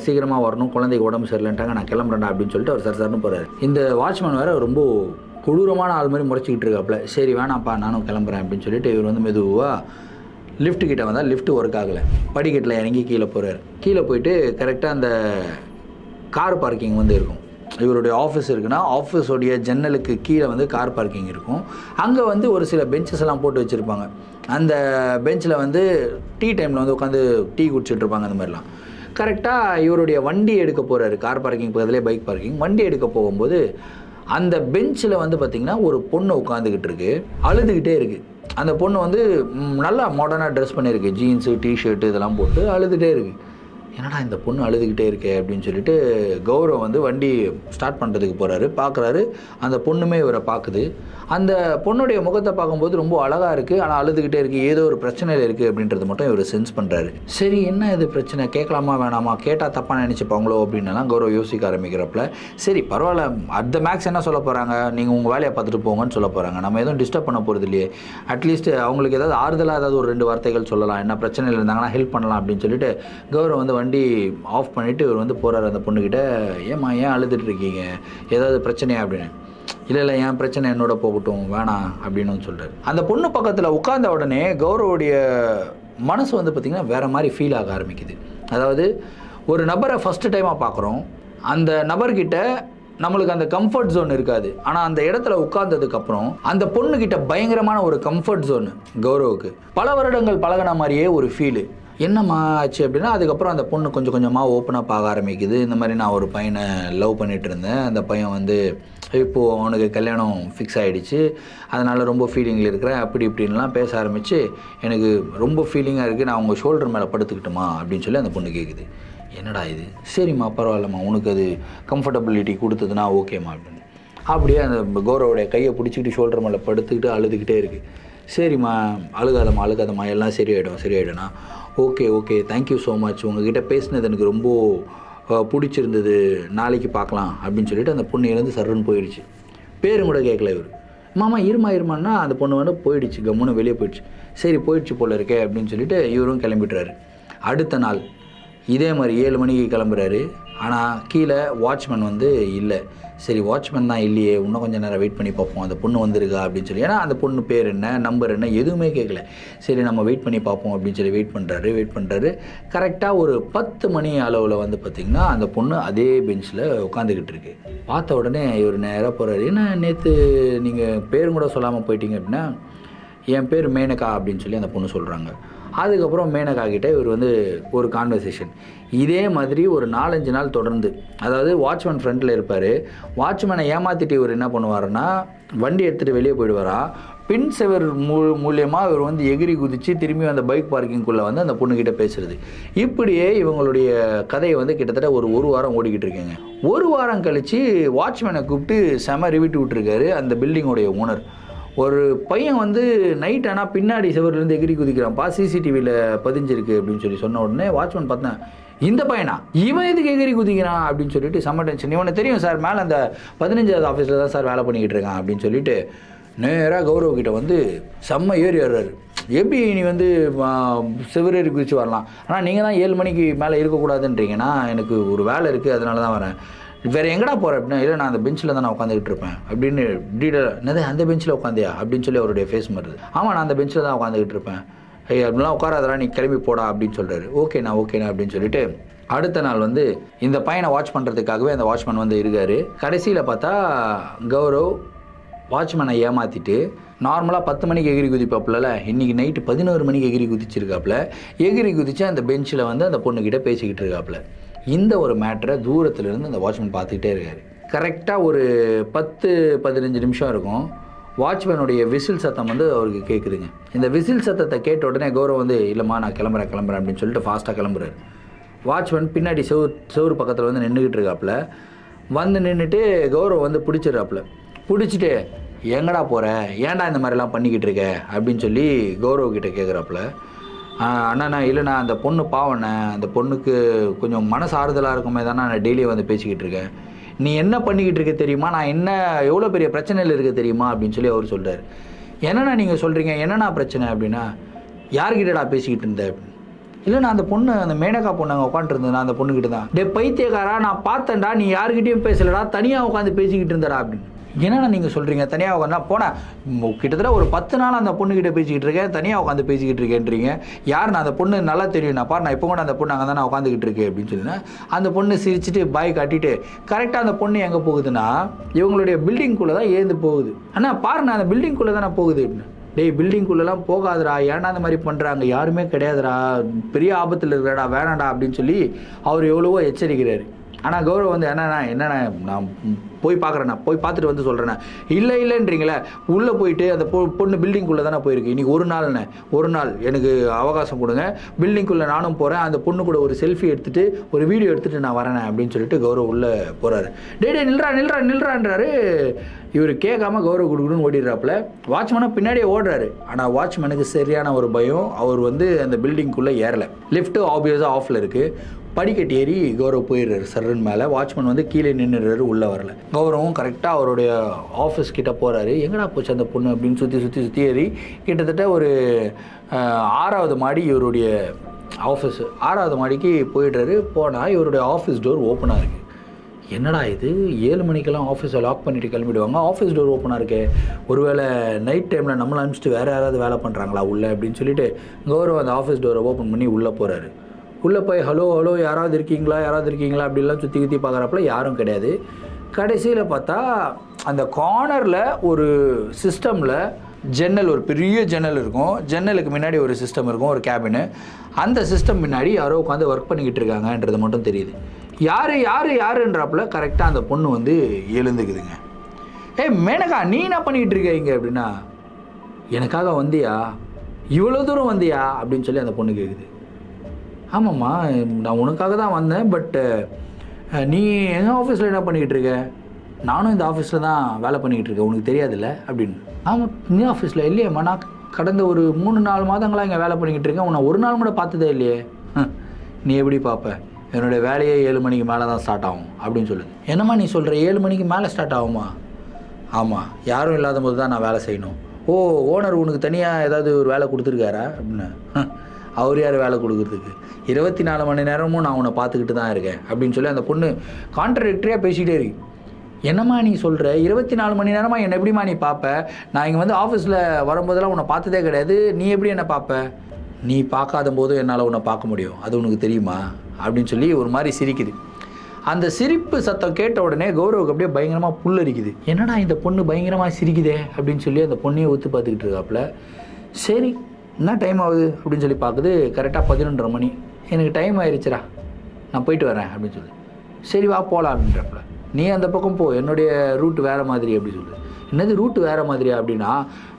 சீக்கிரமாக வரணும், குழந்தைக்கு உடம்பு சரியில்லைன்ட்டாங்க, நான் கிளம்புறேன்டா அப்படின்னு சொல்லிட்டு அவர் சர்னு போகிறார். இந்த வாட்ச்மேன் வேறு ரொம்ப கொடூரமான ஆள் மாதிரி முறைச்சிக்கிட்டு இருக்காப்புல. சரி வேணாம்ப்பா நானும் கிளம்புறேன் அப்படின்னு சொல்லிட்டு இவர் வந்து மெதுவாக லிஃப்ட்டு கிட்டே வந்தால் லிஃப்ட்டு ஒர்க் ஆகலை. படிக்கட்டில் இறங்கி கீழே போகிறார். கீழே போயிட்டு கரெக்டாக அந்த கார் பார்க்கிங் வந்து இருக்கும், இவருடைய ஆஃபீஸ் இருக்குன்னா ஆஃபீஸோடைய ஜன்னலுக்கு கீழே வந்து கார் பார்க்கிங் இருக்கும். அங்கே வந்து ஒரு சில பெஞ்சஸ் எல்லாம் போட்டு வச்சுருப்பாங்க. அந்த பெஞ்சில் வந்து டீ டைமில் வந்து உட்காந்து டீ குடிச்சிட்ருப்பாங்க. அந்த மாதிரிலாம் கரெக்டாக இவருடைய வண்டி எடுக்க போகிறாரு, கார் பார்க்கிங் பக்கத்துலேயே பைக் பார்க்கிங். வண்டி எடுக்க போகும்போது அந்த பெஞ்சில் வந்து பார்த்திங்கன்னா ஒரு பொண்ணு உட்காந்துக்கிட்டு இருக்கு, அழுதுகிட்டே இருக்குது. அந்த பொண்ணு வந்து நல்லா மாடர்னாக ட்ரெஸ் பண்ணியிருக்கு, ஜீன்ஸு டிஷர்ட்டு இதெல்லாம் போட்டு அழுதுகிட்டே இருக்குது. என்னடா இந்த பொண்ணு அழுதுகிட்டே இருக்கே அப்படின்னு சொல்லிட்டு கௌரவ் வந்து வண்டி ஸ்டார்ட் பண்ணுறதுக்கு போகிறாரு. பார்க்குறாரு, அந்த பொண்ணுமே இவரை பார்க்குது. அந்த பொண்ணுடைய முகத்தை பார்க்கும்போது ரொம்ப அழகாக இருக்குது, ஆனால் அழுதுகிட்டே இருக்குது, ஏதோ ஒரு பிரச்சனையில் இருக்குது அப்படின்றது மட்டும் இவர் சென்ஸ் பண்ணுறாரு. சரி என்ன இது பிரச்சனை, கேட்கலாமா வேணாமா, கேட்டால் தப்பாக நினச்சிப்பாங்களோ அப்படின்னலாம் கௌரவ் யோசிக்க ஆரம்பிக்கிறப்பல, சரி பரவாயில்ல அட் த மேக்ஸ் என்ன சொல்ல போகிறாங்க, நீங்கள் உங்கள் வேலையை பார்த்துட்டு போங்கன்னு சொல்ல போகிறாங்க, நம்ம எதுவும் டிஸ்டர்ப் பண்ண போகிறது இல்லையே, அட்லீஸ்ட் அவங்களுக்கு ஏதாவது ஆறுதலாக ஏதாவது ஒரு 2 வார்த்தைகள் சொல்லலாம், என்ன பிரச்சனையில் இருந்தாங்கன்னா ஹெல்ப் பண்ணலாம் அப்படின்னு சொல்லிட்டு கௌரவ் வந்து வண்டி ஆஃப் பண்ணிவிட்டு இவர் வந்து போகிறார் அந்த பொண்ணுக்கிட்ட. ஏம்மா ஏன் அழுதுட்டு இருக்கீங்க, ஏதாவது பிரச்சனையா அப்படின்னு. இல்லை என் பிரச்சனை என்னோட போகட்டும் வேணாம் அப்படின்னு சொல்கிறார். அந்த பொண்ணு பக்கத்தில் உட்கார்ந்த உடனே கௌரவோடைய மனசு வந்து பார்த்திங்கன்னா வேறு மாதிரி ஃபீல் ஆக ஆரம்பிக்குது. அதாவது ஒரு நபரை ஃபஸ்ட்டு டைமாக பார்க்குறோம், அந்த நபர்கிட்ட நம்மளுக்கு அந்த கம்ஃபர்ட் ஜோன் இருக்காது. ஆனால் அந்த இடத்துல உட்கார்ந்ததுக்கப்புறம் அந்த பொண்ணுக்கிட்ட பயங்கரமான ஒரு கம்ஃபர்ட் ஜோனு கௌரவுக்கு. பல வருடங்கள் பழகின மாதிரியே ஒரு ஃபீலு. என்னம்மா ஆச்சு அப்படின்னா அதுக்கப்புறம் அந்த பொண்ணு கொஞ்சம் கொஞ்சமாக ஓப்பனாக பார்க்க ஆரம்பிக்குது. இந்த மாதிரி நான் ஒரு பையனை லவ் பண்ணிகிட்டு இருந்தேன், அந்த பையன் வந்து இப்போது அவனுக்கு கல்யாணம் ஃபிக்ஸ் ஆகிடுச்சு, அதனால் ரொம்ப ஃபீலிங்கில் இருக்கிறேன் அப்படி இப்படின்லாம் பேச ஆரம்பித்து எனக்கு ரொம்ப ஃபீலிங்காக இருக்குது, நான் உங்கள் ஷோல்டர் மேலே படுத்துக்கிட்டுமா அப்படின்னு சொல்லி அந்த பொண்ணு கேட்குது. என்னடா இது, சரிம்மா பரவாயில்லம்மா உனக்கு அது கம்ஃபர்டபிலிட்டி கொடுத்ததுன்னா ஓகேம்மா அப்படின்னு. அப்படியே அந்த கௌரவோடைய கையை பிடிச்சிக்கிட்டு ஷோல்டர் மேலே படுத்துக்கிட்டு அழுதுகிட்டே இருக்குது. சரிம்மா அழுகாதம்மா எல்லாம் சரியாயிடும்னா ஓகே தேங்க்யூ ஸோ மச், உங்ககிட்ட பேசினது எனக்கு ரொம்ப பிடிச்சிருந்தது, நாளைக்கு பார்க்கலாம் அப்படின்னு சொல்லிட்டு அந்த பொண்ணு இருந்து சர்றன்னு போயிடுச்சு. பேரும் கூட கேட்கல இவர். மாமா இருமான்னா அந்த பொண்ணு வந்து போயிடுச்சு, கம்முன்னு வெளியே போயிடுச்சு. சரி போயிடுச்சு போல இருக்கே அப்படின்னு சொல்லிட்டு இவரும் கிளம்பிட்டுறாரு. அடுத்த நாள் இதே மாதிரி 7 மணிக்கு கிளம்புறாரு. ஆனால் கீழே வாட்ச்மேன் வந்து இல்லை. சரி வாட்ச்மேன் தான் இல்லையே, இன்னும் கொஞ்சம் நேரம் வெயிட் பண்ணி பார்ப்போம் அந்த பொண்ணு வந்திருக்கா அப்படின்னு சொல்லி. ஏன்னா அந்த பொண்ணு பேர் என்ன நம்பர் என்ன எதுவுமே கேட்கல. சரி நம்ம வெயிட் பண்ணி பார்ப்போம் அப்படின்னு சொல்லி வெயிட் பண்ணுறாரு. கரெக்டாக ஒரு 10 மணி அளவில் வந்து பார்த்திங்கன்னா அந்த பொண்ணு அதே பெஞ்சில் உட்காந்துக்கிட்டு இருக்கு. பார்த்த உடனே இவர் நேராக போகிறாரு. ஏன்னா நேற்று நீங்கள் பேரும் கூட சொல்லாமல் போயிட்டீங்க அப்படின்னா, என் பேர் மேனகா அப்படின்னு சொல்லி அந்த பொண்ணு சொல்கிறாங்க. அதுக்கப்புறம் மேனகா கிட்ட இவர் வந்து ஒரு கான்வர்சேஷன் இதே மாதிரி ஒரு 4-5 நாள் தொடர்ந்து. அதாவது வாட்ச்மேன் ஃப்ரண்ட்டில் இருப்பார். வாட்ச்மேனை ஏமாற்றிட்டு இவர் என்ன பண்ணுவாருன்னா வண்டி எடுத்துகிட்டு வெளியே போயிடுவாரா. பின் செவர் மூலியமாக இவர் வந்து எகிரி குதித்து திரும்பி அந்த பைக் பார்க்கிங்குள்ளே வந்து அந்த பொண்ணுக்கிட்ட பேசுகிறது. இப்படியே இவங்களுடைய கதையை வந்து கிட்டத்தட்ட ஒரு வாரம் ஓடிக்கிட்டு இருக்கேங்க. ஒரு வாரம் கழித்து வாட்ச்மேனை கூப்பிட்டு செம ரிவிட்டு விட்டுருக்காரு அந்த பில்டிங்கோடைய ஓனர். ஒரு பையன் வந்து நைட் ஆனால் பின்னாடி செவர்லேருந்து எகிரி குதிக்கிறான்ப்பா, சிசிடிவியில் பதிஞ்சிருக்கு அப்படின்னு சொல்லி சொன்ன உடனே வாட்ச்மேன் பார்த்தேன், இந்த பையனா இவன் எதுக்கு எகிரி குதிக்கிறான் அப்படின்னு சொல்லிட்டு செம்ம டென்ஷன். இவனை தெரியும் சார், மேலே அந்த 15வது ஆஃபீஸில் தான் சார் வேலை பண்ணிக்கிட்டு இருக்கான் அப்படின்னு சொல்லிட்டு நேராக கௌரவக்கிட்ட வந்து செம்ம ஏறி வர்றாரு. எப்படி நீ வந்து செவரேறி குதிச்சு வரலாம், ஆனால் நீங்கள் தான் 7 மணிக்கு மேலே இருக்கக்கூடாதுன்றீங்கன்னா எனக்கு ஒரு வேலை இருக்குது அதனால தான் வரேன், வேறு எங்கடா போகிறேன் அப்படின்னா, இல்லை நான் அந்த பெஞ்சில் தான் நான் உட்காந்துக்கிட்டு இருப்பேன் அப்படின்னு. என்னது அந்த பெஞ்சில் உட்காந்தியா அப்படின்னு சொல்லி அவருடைய ஃபேஸ் மாறுது. ஆமாம் நான் அந்த பெஞ்சில் தான் உட்காந்துக்கிட்டு இருப்பேன், அப்படிலாம் உட்காராதரா நீ கிளம்பி போடா அப்படின்னு சொல்கிறாரு. ஓகேண்ணா அப்படின்னு சொல்லிட்டு அடுத்த நாள் வந்து இந்த பையனை வாட்ச் பண்ணுறதுக்காகவே அந்த வாட்ச்மேன் வந்து இருக்கார். கடைசியில் பார்த்தா கௌரவ் வாட்ச்மேனை ஏமாற்றிட்டு நார்மலாக 10 மணிக்கு எகிரி குதிப்பாப்புல, இன்றைக்கி நைட்டு 11 மணிக்கு எகிரி குதிச்சிருக்காப்புல. எகிரி குதித்து அந்த பெஞ்சில் வந்து அந்த பொண்ணுக்கிட்ட பேசிக்கிட்டு இருக்காப்புல. இந்த ஒரு மேட்டரை தூரத்துலேருந்து அந்த வாட்ச்மேன் பார்த்துக்கிட்டே இருக்கார். கரெக்டாக ஒரு 10-15 நிமிஷம் இருக்கும். வாட்ச்மேனுடைய விசில் சத்தம் வந்து அவருக்கு கேட்குதுங்க. இந்த விசில் சத்தத்தை கேட்ட உடனே கௌரவ் வந்து இல்லைம்மா நான் கிளம்புறேன் அப்படின்னு சொல்லிட்டு ஃபாஸ்ட்டாக கிளம்புறாரு. வாட்ச்மேன் பின்னாடி செவுறு பக்கத்தில் வந்து நின்றுக்கிட்டு இருக்காப்புல. வந்து நின்றுட்டு கௌரவ் வந்து பிடிச்சிட்டு எங்கடா போகிற, ஏன்டா இந்த மாதிரிலாம் பண்ணிக்கிட்டு இருக்க அப்படின்னு சொல்லி கௌரவ்கிட்ட கேட்குறாப்புல. அண்ணா இல்லைண்ணா அந்த பொண்ணு பாவண்ணே, அந்த பொண்ணுக்கு கொஞ்சம் மனசு ஆறுதலாக இருக்குமே தானே நான் டெய்லியும் வந்து பேசிக்கிட்டு இருக்கேன், நீ என்ன பண்ணிக்கிட்டு இருக்க தெரியுமா, நான் என்ன எவ்வளோ பெரிய பிரச்சனையில் இருக்க தெரியுமா அப்படின்னு சொல்லி அவர் சொல்கிறார். என்னண்ணா நீங்கள் சொல்கிறீங்க, என்னண்ணா பிரச்சனை அப்படின்னா, யார்கிட்டடா பேசிக்கிட்டு இருந்தேன் அப்படின்னு. இல்லைண்ணா அந்த பொண்ணு அந்த மேனகா பொண்ணு அங்கே உட்காந்துருந்தேன் அந்த பொண்ணுக்கிட்ட தான். டே பைத்தியக்காரா நான் பார்த்தேன்டா, நீ யாருக்கிட்டையும் பேசலடா, தனியாக உட்காந்து பேசிக்கிட்டு இருந்தடா அப்படின்னு. என்னென்ன நீங்கள் சொல்கிறீங்க, தனியாக உட்காந்து போனேன் கிட்டத்தட்ட ஒரு 10 நாள் அந்த பொண்ணுக்கிட்ட பேசிக்கிட்டு இருக்கேன், தனியாக உட்காந்து பேசிக்கிட்டு இருக்கேன்றீங்க, யார் நான் அந்த பொண்ணு நல்லா தெரியும், நான் பாரு நான் இப்போ கூட அந்த பொண்ணு அங்கே தான் நான் உட்காந்துக்கிட்டு இருக்கேன் அப்படின்னு சொல்லினேன். அந்த பொண்ணு சிரிச்சுட்டு பாய் காட்டிட்டு கரெக்டாக அந்த பொண்ணு எங்கே போகுதுன்னா இவங்களுடைய பில்டிங்குள்ளே தான் ஏந்து போகுது. அண்ணா பாரு நான் அந்த பில்டிங்குள்ளே தான் நான் போகுது அப்படின்னு. டேய் பில்டிங்குள்ளெல்லாம் போகாதடா, ஏன்டா அந்த மாதிரி பண்ணுறாங்க, யாருமே கிடையாதுடா, பெரிய ஆபத்தில் இருக்கிறடா, வேணாண்டா அப்படின்னு சொல்லி அவர் எவ்வளவோ எச்சரிக்கிறாரு. ஆனால் கௌரவ் வந்து என்னண்ணா நான் போய் பார்க்குறேண்ணா, போய் பார்த்துட்டு வந்து சொல்கிறேண்ணா. இல்லைன்றீங்களே, உள்ளே போயிட்டு அந்த பொண்ணு பில்டிங்குள்ளே தானே போயிருக்கு, இன்றைக்கி ஒரு நாள் எனக்கு அவகாசம் கொடுங்க, பில்டிங்குள்ளே நானும் போகிறேன், அந்த பொண்ணு கூட ஒரு செல்ஃபி எடுத்துகிட்டு ஒரு வீடியோ எடுத்துகிட்டு நான் வரேன் அப்படின்னு சொல்லிட்டு கௌரவ் உள்ளே போகிறாரு. டே நில்றான்றாரு. இவர் கேட்காம கௌரவ் குடுக்குன்னு ஓடிடுறாப்புல. வாட்ச்மேனை பின்னாடியே ஓடுறாரு. ஆனால் வாட்ச்மேனுக்கு சரியான ஒரு பயம், அவர் வந்து அந்த பில்டிங்குள்ளே ஏறலை. லிஃப்ட்டு ஆப்வியஸாக ஆஃபில் இருக்குது. படிக்கட்டு ஏறி கௌரவ் போயிடுறாரு சர்ரன் மேலே. வாட்ச்மேன் வந்து கீழே நின்றுறாரு, உள்ளே வரல. கௌரவும் கரெக்டாக அவருடைய ஆஃபீஸ் கிட்டே போகிறாரு. எங்கடா போச்சு அந்த பொண்ணு அப்படின்னு சுற்றி ஏறி கிட்டத்தட்ட ஒரு 6வது மாடி இவருடைய ஆஃபீஸு. 6வது மாடிக்கு போயிடுறாரு. போனால் இவருடைய ஆஃபீஸ் டோர் ஓப்பனாக இருக்குது. என்னடா இது 7 மணிக்கெல்லாம் ஆஃபீஸை லாக் பண்ணிவிட்டு கிளம்பிடுவாங்க, ஆஃபீஸ் டோர் ஓப்பனாக இருக்கே, ஒருவேளை நைட் டைமில் நம்மளை அனுப்பிச்சிட்டு வேறு யாராவது வேலை பண்ணுறாங்களா உள்ளே அப்படின்னு சொல்லிட்டு கௌரவ் அந்த ஆஃபீஸ் டோரை ஓப்பன் பண்ணி உள்ளே போகிறாரு. உள்ளே போய் ஹலோ யாராவது இருக்கீங்களா அப்படிலாம் சுற்றி பார்க்குறப்பல யாரும் கிடையாது. கடைசியில் பார்த்தா அந்த கார்னரில் ஒரு சிஸ்டமில் ஜன்னல், ஒரு பெரிய ஜன்னல் இருக்கும், ஜன்னலுக்கு முன்னாடி ஒரு சிஸ்டம் இருக்கும், ஒரு கேபினு. அந்த சிஸ்டம் முன்னாடி யாரோ உட்காந்து ஒர்க் பண்ணிக்கிட்டு இருக்காங்கன்றது மட்டும் தெரியுது. யாருன்றாப்புல கரெக்டாக அந்த பொண்ணு வந்து எழுந்துக்குதுங்க. மேனகா நீ என்ன பண்ணிக்கிட்டு இருக்க இங்கே அப்படின்னா, எனக்காக வந்தியா, இவ்வளோ தூரம் வந்தியா அப்படின்னு சொல்லி அந்த பொண்ணு கேட்குது. ஆமாம்மா நான் உனக்காக தான் வந்தேன், பட்டு நீ எங்கள் ஆஃபீஸில் என்ன பண்ணிக்கிட்டு இருக்க? நானும் இந்த ஆஃபீஸில் தான் வேலை பண்ணிக்கிட்டு இருக்கேன், உனக்கு தெரியாதுல்ல அப்படின்னு. ஆமாம் நீ ஆஃபீஸில் இல்லையம்மா, நான் கடந்த ஒரு 3-4 மாதங்களாக இங்கே வேலை பண்ணிக்கிட்டு இருக்கேன், உன்னை ஒரு நாள் கூட பார்த்ததே இல்லையே. நீ எப்படி பார்ப்ப, என்னுடைய வேலையே 7 மணிக்கு மேலே தான் ஸ்டார்ட் ஆகும் அப்படின்னு சொல்லுது. என்னம்மா நீ சொல்கிற, 7 மணிக்கு மேலே ஸ்டார்ட் ஆகுமா? ஆமாம், யாரும் இல்லாத போது தான் நான் வேலை செய்யணும். ஓ, ஓனர் உனக்கு தனியாக ஏதாவது ஒரு வேலை கொடுத்துருக்காரா அப்படின்னு. அவர் யார் வேலை கொடுக்குறதுக்கு, 24 மணி நேரமும் நான் உன்னை பார்த்துக்கிட்டு தான் இருக்கேன் அப்படின்னு சொல்லி அந்த பொண்ணு கான்ட்ரடிக்டரியாக பேசிக்கிட்டே இருக்கு. என்னம்மா நீ சொல்கிற, 24 மணி நேரமாக என்னை எப்படிம்மா நீ பார்ப்ப? நான் இங்கே வந்து ஆஃபீஸில் வரும்போதெல்லாம் உன்னை பார்த்ததே கிடையாது, நீ எப்படி என்னை பார்ப்ப? நீ பார்க்காத போதும் என்னால் உன்னை பார்க்க முடியும், அது உனக்கு தெரியுமா அப்படின்னு சொல்லி ஒரு மாதிரி சிரிக்குது. அந்த சிரிப்பு சத்தம் கேட்ட உடனே கௌரவுக்கு அப்படியே பயங்கரமாக புல்லரிக்குது. என்னடா இந்த பொண்ணு பயங்கரமாக சிரிக்குதே அப்படின்னு சொல்லி அந்த பொண்ணையை ஒத்து பார்த்துக்கிட்டு இருக்காப்புல. சரி என்ன டைம் ஆகுது அப்படின்னு சொல்லி பார்க்குது. கரெக்டாக 11:30 மணி. எனக்கு டைம் ஆயிடுச்சுடா, நான் போயிட்டு வரேன் அப்படின்னு சொல்லு. சரி வா போகலாம் அப்படின்றப்பல, நீ அந்த பக்கம் போ, என்னுடைய ரூட் வேறு மாதிரி அப்படி சொல்லு. என்னது ரூட்டு வேறு மாதிரியா அப்படின்னா,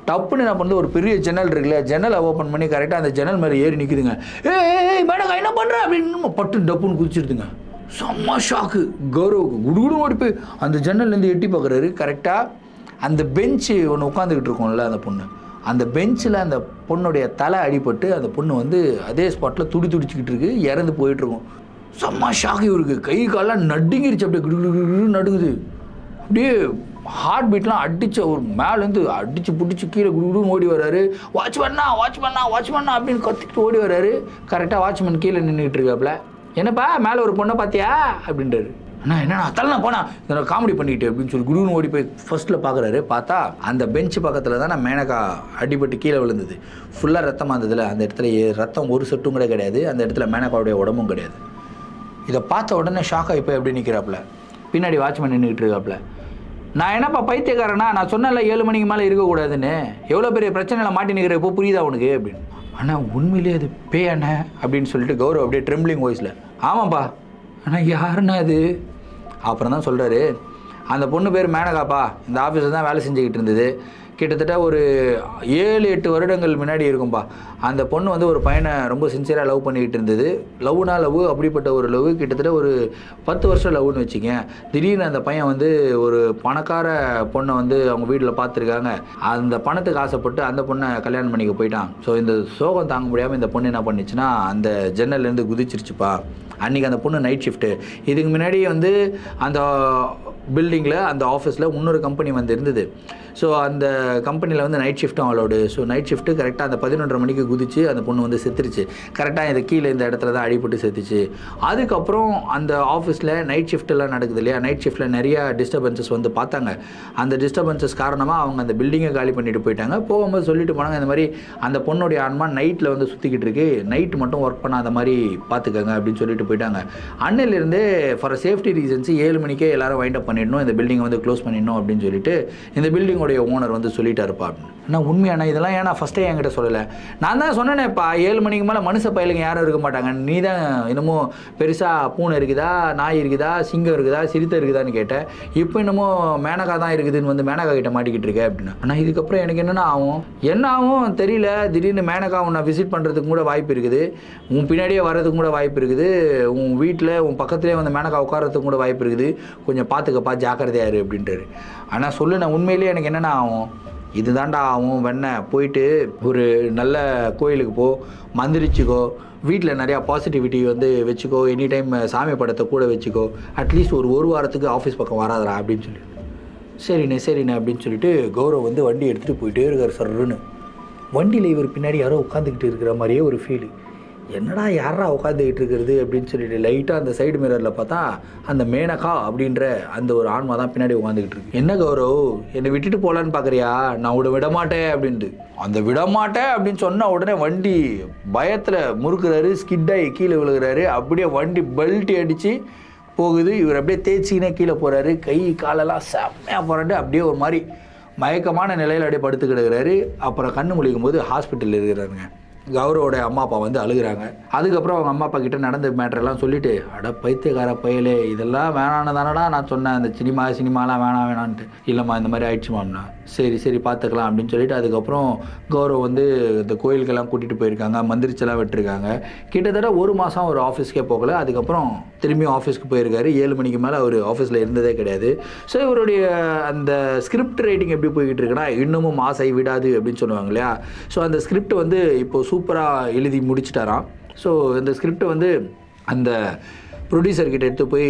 டப்புன்னு என்ன பண்ணுறது, ஒரு பெரிய ஜன்னல் இருக்குல்ல, ஜன்னலை ஓப்பன் பண்ணி கரெக்டாக அந்த ஜன்னல் மேலே ஏறி நிற்குதுங்க. மேடக்கா என்ன பண்ணுறேன் அப்படின்னு பட்டு டப்புன்னு குதிச்சிடுதுங்க. செம்ம ஷாக்கு கௌரவுக்கு. குடுகுடும் ஓடி போய் அந்த ஜன்னல்லேருந்து எட்டி பார்க்குறாரு. கரெக்டாக அந்த பெஞ்சு ஒன்று உட்காந்துக்கிட்டு இருக்கோம்ல அந்த பொண்ணு, அந்த பெஞ்சில் அந்த பொண்ணுடைய தலை அடிபட்டு அந்த பொண்ணு வந்து அதே ஸ்பாட்டில் துடிச்சிக்கிட்டு இருக்கு, இறந்து போயிட்டுருக்கும். செம்ம ஷாக்கு இவருக்கு. கை காலெலாம் நடுங்கிருச்சு, அப்படியே குடு நடுங்குது. அப்படியே ஹார்ட் பீட்லாம் அடித்த ஒரு மேலேருந்து அடித்து பிடிச்சி கீழே குடுன்னு ஓடி வர்றாரு. வாட்ச்மேன்னா அப்படின்னு கத்திக்கிட்டு ஓடி வர்றாரு. கரெக்டாக வாட்ச்மேன் கீழே நின்றுக்கிட்டு இருக்காப்புல. என்னப்பா மேலே ஒரு பொண்ணை பார்த்தியா அப்படின்றாரு. அண்ணா என்னண்ணா தலை போனா இதோட காமெடி பண்ணிக்கிட்டு அப்படின்னு சொல்லி குடுன்னு ஓடி போய் ஃபர்ஸ்ட்டில் பார்க்குறாரு. பார்த்தா அந்த பெஞ்சு பக்கத்தில் தான் நான் மேனகா அடிபட்டு கீழே விழுந்தது. ஃபுல்லாக ரத்தமாக இருந்ததில்ல, அந்த இடத்துல ரத்தம் ஒரு சொட்டும் கூட கிடையாது, அந்த இடத்துல மேனகாவுடைய உடம்பும் கிடையாது. இதை பார்த்த உடனே ஷாக்காக இப்போ எப்படி நிற்கிறாப்புல, பின்னாடி வாட்ச்மேன் நின்றுக்கிட்டு இருக்காப்புல. நான் என்னப்பா பைத்தியக்காரனா, நான் சொன்னல 7 மணிக்கு மேலே இருக்கக்கூடாதுன்னு, எவ்வளோ பெரிய பிரச்சனையில் மாட்டி நிற்கிற இப்போ புரியுதா உனக்கு அப்படின்னு. ஆனால் உண்மையிலே அது பேய் அண்ணே அப்படின்னு சொல்லிட்டு கௌரவ் அப்படியே ட்ரெம்பிளிங் வாய்ஸில், ஆமாப்பா ஆனால் யாருன்னா அது அப்புறம் தான் சொல்கிறாரு. அந்த பொண்ணு பேர் மேனகாப்பா, இந்த ஆஃபீஸில் தான் வேலை செஞ்சுக்கிட்டு இருந்தது. கிட்டத்தட்ட ஒரு 7-8 வருடங்கள் முன்னாடி இருக்கும்பா. அந்த பொண்ணு வந்து ஒரு பையனை ரொம்ப சின்சியராக லவ் பண்ணிக்கிட்டு இருந்தது. லவ்னா லவ், அப்படிப்பட்ட ஒரு லவ் கிட்டத்தட்ட ஒரு 10 வருஷம் லவ்னு வச்சுங்க. திடீர்னு அந்த பையன் வந்து ஒரு பணக்கார பொண்ணை வந்து அவங்க வீட்டில் பார்த்துருக்காங்க. அந்த பணத்துக்கு ஆசைப்பட்டு அந்த பொண்ணை கல்யாணம் பண்ணிக்க போயிட்டான். ஸோ இந்த சோகம் தாங்க முடியாமல் இந்த பொண்ணு என்ன பண்ணிச்சுன்னா அந்த ஜன்னல்லேருந்து குதிச்சிருச்சுப்பா. அன்றைக்கி அந்த பொண்ணு நைட் ஷிஃப்ட்டு. இதுக்கு முன்னாடி வந்து அந்த பில்டிங்கில் அந்த ஆஃபீஸில் இன்னொரு கம்பெனி வந்து இருந்தது. ஸோ அந்த கம்பெனியில் வந்து நைட் ஷிஃப்ட்டும் அலோடு. ஸோ நைட் ஷிஃப்ட்டு கரெக்டாக அந்த 11:30 மணிக்கு குதிச்சு அந்த பொண்ணு வந்து செத்துருச்சு. கரெக்டாக இந்த கீழே இந்த இடத்துல தான் அடிபட்டு செத்துச்சு. அதுக்கப்புறம் அந்த ஆஃபீஸில் நைட் ஷிஃப்ட்டெல்லாம் நடக்குது இல்லையா, நைட் ஷிஃப்ட்டில் நிறையா டிஸ்டர்பன்சஸ் வந்து பார்த்தாங்க. அந்த டிஸ்டர்பன்சஸ் காரணமாக அவங்க அந்த பில்டிங்கை காலி பண்ணிட்டு போயிட்டாங்க. போகும்போது சொல்லிட்டு போனாங்க, இந்த மாதிரி அந்த பொண்ணுடைய ஆன்மா நைட்டில் வந்து சுற்றிக்கிட்டு இருக்கு, நைட் மட்டும் ஒர்க் பண்ணாத மாதிரி பார்த்துக்கங்க அப்படின்னு சொல்லிட்டு போயிட்டாங்க. அன்னிலிருந்தே ஃபார் சேஃப்டி ரீசன்ஸ் 7 மணிக்கே எல்லாரும் வைண்ட் அப் பண்ணிடணும், இந்த பில்டிங்கை வந்து க்ளோஸ் பண்ணிடணும் அப்படின்னு சொல்லிட்டு இந்த பில்டிங்கோடைய ஓனர் வந்து சொல்லிட்டாருப்பா அப்படின்னு. ஆனால் உண்மையான இதெல்லாம் ஏன்னா ஃபஸ்ட்டே என்கிட்ட சொல்லலை. நான் தான் சொன்னேனேப்பா 7 மணிக்கு மேலே மனுஷ பயலுங்க யாரும் இருக்க மாட்டாங்க, நீ தான் என்னமோ பெருசாக பூனை இருக்குதா, நாய் இருக்குதா, சிங்கம் இருக்குதா, சிறுத்தை இருக்குதான்னு கேட்டேன். இப்போ என்னமோ மேனகா தான் இருக்குதுன்னு வந்து மேனகா கிட்ட மாட்டிக்கிட்டு இருக்கேன் அப்படின்னு. ஆனால் இதுக்கப்புறம் எனக்கு என்ன ஆகும் தெரியல. திடீர்னு மேனகா உன்னை விசிட் பண்ணுறதுக்கு கூட வாய்ப்பு இருக்குது, உன் பின்னாடியே வர்றதுக்கு கூட வாய்ப்பு இருக்குது, உன் வீட்டில் உன் பக்கத்துலேயே வந்து மேனகா உட்காரத்துக்கு கூட வாய்ப்பு இருக்குது, கொஞ்சம் பார்த்துக்கப்பா ஜாக்கிரதையாரு அப்படின்றாரு. ஆனால் சொல்லு, நான் உண்மையிலேயே எனக்கு என்னென்ன ஆகும், இதுதான்டா ஆகும். வெண்ணெய் போயிட்டு ஒரு நல்ல கோயிலுக்கு போ, மந்திரிச்சிக்கோ, வீட்டில் நிறையா பாசிட்டிவிட்டி வந்து வச்சுக்கோ, எனி டைம் சாமி படத்தை கூட வச்சுக்கோ, அட்லீஸ்ட் ஒரு வாரத்துக்கு ஆஃபீஸ் பக்கம் வராதரா அப்படின்னு சொல்லி. சரிண்ணே அப்படின்னு சொல்லிட்டு கௌரவ் வந்து வண்டி எடுத்துகிட்டு போயிட்டே இருக்கார். சர்ன்னு வண்டியில் இவர் பின்னாடி யாரோ உட்காந்துக்கிட்டு இருக்கிற மாதிரியே ஒரு ஃபீலு. என்னடா யாரா உட்காந்துக்கிட்டு இருக்கிறது அப்படின்னு சொல்லிட்டு லைட்டாக அந்த சைடு மிரரில் பார்த்தா அந்த மேனகா அப்படின்ற அந்த ஒரு ஆன்மா தான் பின்னாடி உட்காந்துக்கிட்டு இருக்கு. என்ன கௌரவ், என்னை விட்டுட்டு போகலான்னு பார்க்குறியா? நான் உட விடமாட்டேன் அப்படின்ட்டு. அந்த விடமாட்டேன் அப்படின்னு சொன்ன உடனே வண்டி பயத்தில் முறுக்குறாரு, ஸ்கிட்டாகி கீழே விழுகிறாரு. அப்படியே வண்டி பெல்ட்டி அடித்து போகுது. இவர் அப்படியே தேய்ச்சிக்கினே கீழே போகிறாரு. கை காலெல்லாம் செம்மையாக போராண்டு அப்படியே ஒரு மாதிரி மயக்கமான நிலையில் அப்படியே படுத்து கிடக்கிறாரு. அப்புறம் கண்ணு முழிக்கும் போது ஹாஸ்பிட்டலில் இருக்கிறாருங்க. கௌரவோட அம்மா அப்பா வந்து அழுகிறாங்க. அதுக்கப்புறம் அவங்க அம்மா அப்பா கிட்ட நடந்த மேட்டரெல்லாம் சொல்லிட்டு, அட பைத்தியக்கார பயலே, இதெல்லாம் வேணான்னு தானடா நான் சொன்னேன், அந்த சினிமாலாம் வேணான்ட்டு. இல்லைம்மா இந்த மாதிரி ஆயிடுச்சுமாம்னா, சரி பார்த்துக்கலாம் அப்படின்னு சொல்லிட்டு அதுக்கப்புறம் கௌரவ் வந்து இந்த கோயிலுக்கெல்லாம் கூட்டிகிட்டு போயிருக்காங்க, மந்திரிச்செல்லாம் விட்டுருக்காங்க. கிட்டத்தட்ட 1 மாதம் ஒரு ஆஃபீஸ்க்கே போகலை. அதுக்கப்புறம் திரும்பியும் ஆஃபீஸ்க்கு போயிருக்காரு. 7 மணிக்கு மேலே அவர் ஆஃபீஸில் இருந்ததே கிடையாது. ஸோ இவருடைய அந்த ஸ்கிரிப்ட் ரைட்டிங் எப்படி போய்கிட்டு இருக்குன்னா, இன்னமும் ஆசை விடாது அப்படின்னு சொல்லுவாங்க இல்லையா. ஸோ அந்த ஸ்கிரிப்ட் வந்து இப்போது சூப்பராக எழுதி முடிச்சிட்டாராம். ஸோ இந்த ஸ்கிரிப்டை வந்து அந்த ப்ரொடியூசர்கிட்ட எடுத்து போய்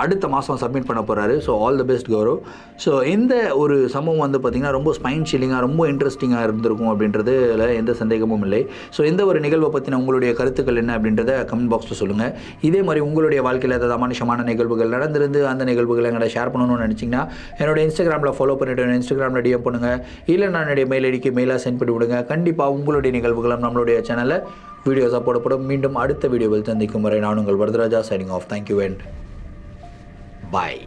அடுத்த மாதம் சப்மிட் பண்ண போகிறாரு. So all the best Gaurav. So இந்த ஒரு சம்பவம் வந்து பார்த்திங்கன்னா ரொம்ப ஸ்பைன் ஷில்லிங்காக, ரொம்ப இன்ட்ரெஸ்டிங்காக இருந்திருக்கும் அப்படின்றதுல எந்த சந்தேகமும் இல்லை. ஸோ இந்த ஒரு நிகழ்வை பற்றின உங்களுடைய கருத்துக்கள் என்ன அப்படின்றத கமெண்ட் பாக்ஸில் சொல்லுங்கள். இதே மாதிரி உங்களுடைய வாழ்க்கையில் ஏதாவது அமானுஷமான நிகழ்வுகள் நடந்திருந்து அந்த நிகழ்வுகளை எங்களை ஷேர் பண்ணணும்னு நினச்சிங்கன்னா என்னோட இன்ஸ்டாகிராமில் ஃபாலோ பண்ணிவிட்டு இன்ஸ்டாகிராமில் டிஎம் பண்ணுங்கள். இல்லை நான் என்னுடைய மெயில் ஐடிக்கு மெயிலாக சென்ட் பண்ணி விடுங்க. கண்டிப்பாக உங்களுடைய நிகழ்வுகளும் நம்மளுடைய சேனலில் வீடியோஸாக போடப்படும். மீண்டும் அடுத்த வீடியோவில் சந்திக்கும் வரை நான் உங்கள் Varadaraja signing off. Thank you and bye.